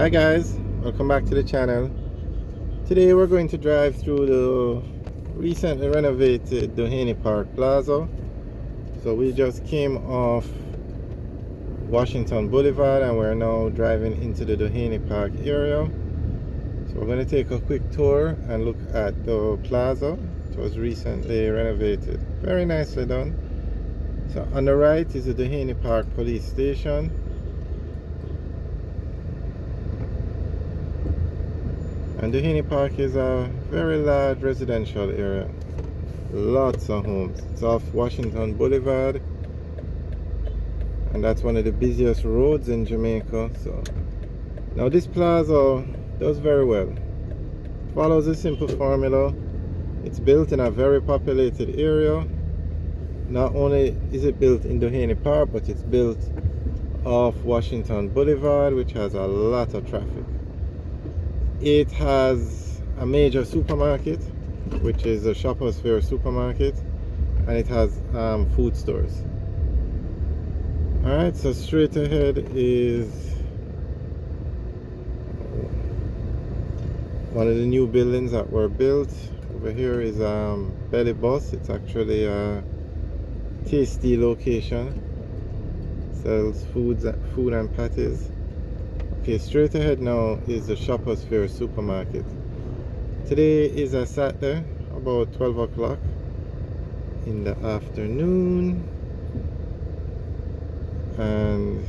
Hi guys, welcome back to the channel. Today we're going to drive through the recently renovated Duhaney Park Plaza. So we just came off Washington Boulevard and we're now driving into the Duhaney Park area. So we're going to take a quick tour and look at the plaza. It was recently renovated. Very nicely done. So on the right is the Duhaney Park Police Station. And Duhaney Park is a very large residential area. Lots of homes. It's off Washington Boulevard. And that's one of the busiest roads in Jamaica. So now this plaza does very well. It follows a simple formula. It's built in a very populated area. Not only is it built in Duhaney Park, but it's built off Washington Boulevard, which has a lot of traffic. It has a major supermarket, which is a Shoppers Fair supermarket, and it has food stores. Alright, so straight ahead is one of the new buildings that were built. Over here is Belly Bus. It's actually a tasty location. Sells food and patties. Okay, straight ahead now is the Shoppers Fair supermarket. Today is a Saturday, about 12 o'clock in the afternoon. And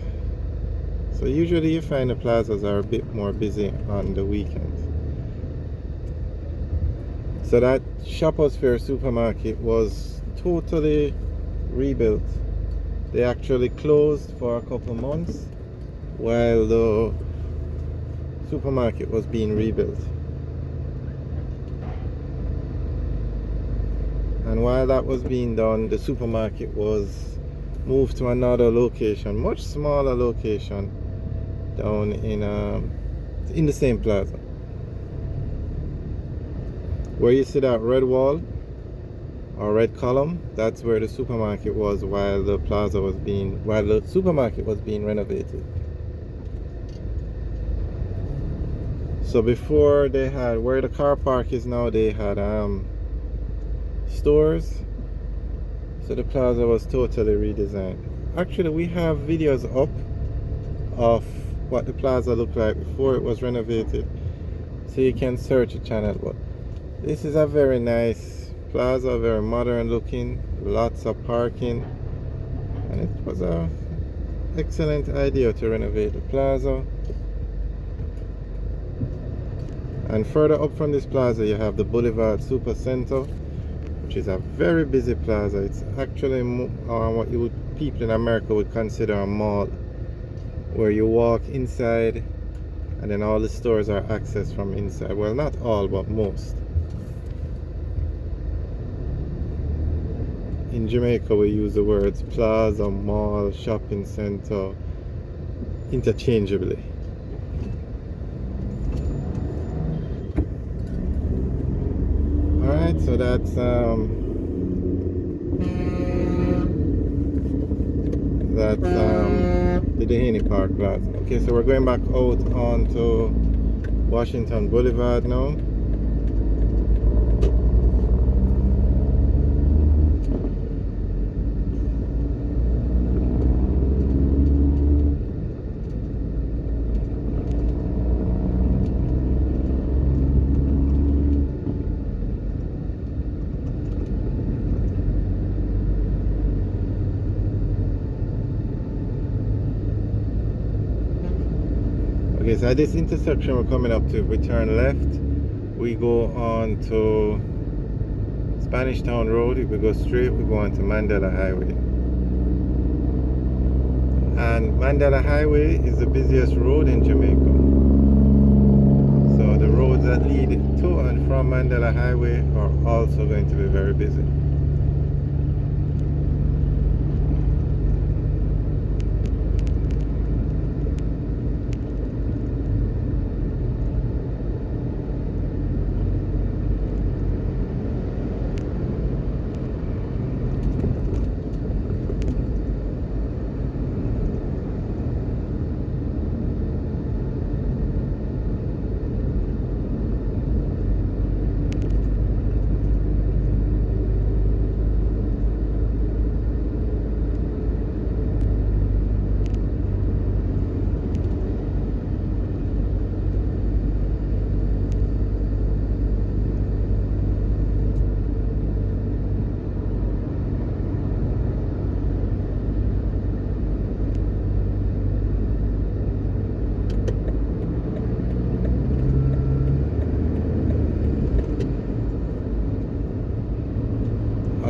so usually you find the plazas are a bit more busy on the weekends. So that Shoppers Fair supermarket was totally rebuilt. They actually closed for a couple months while the supermarket was being rebuilt. And while that was being done, the supermarket was moved to another location, much smaller location, down in the same plaza. Where you see that red wall or red column, that's where the supermarket was while the supermarket was being renovated. So before they had, where the car park is now, they had stores. So the plaza was totally redesigned. Actually, we have videos up of what the plaza looked like before it was renovated, so you can search the channel. But this is a very nice plaza, very modern looking, lots of parking, and it was a excellent idea to renovate the plaza. And further up from this plaza you have the Boulevard Super Center, which is a very busy plaza. It's actually what people in America would consider a mall, where you walk inside and then all the stores are accessed from inside. Well, not all, but most. In Jamaica we use the words plaza, mall, shopping center interchangeably. Alright, so that's the Duhaney Park Plaza. Okay, so we're going back out onto Washington Boulevard now. Okay, so at this intersection we're coming up to, if we turn left, we go on to Spanish Town Road. If we go straight, we go on to Mandela Highway. And Mandela Highway is the busiest road in Jamaica. So the roads that lead to and from Mandela Highway are also going to be very busy.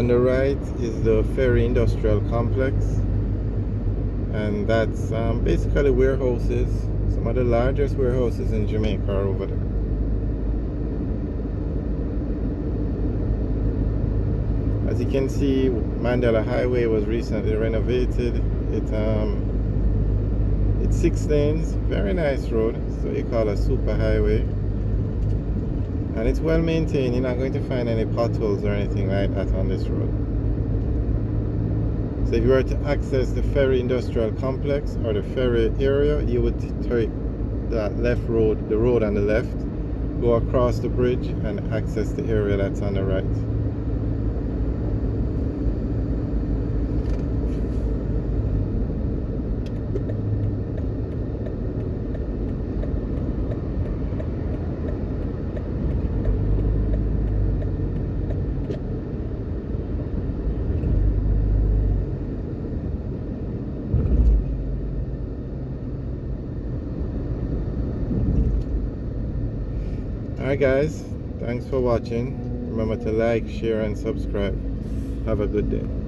On the right is the Ferry Industrial Complex, and that's basically warehouses. Some of the largest warehouses in Jamaica are over there. As you can see, Mandela Highway was recently renovated. It's 6 lanes, very nice road, so you call a super highway. And it's well maintained. You're not going to find any potholes or anything like that on this road. So if you were to access the Ferry Industrial Complex or the ferry area, you would take that left road, the road on the left, go across the bridge and access the area that's on the right. Alright guys, thanks for watching. Remember to like, share and subscribe. Have a good day.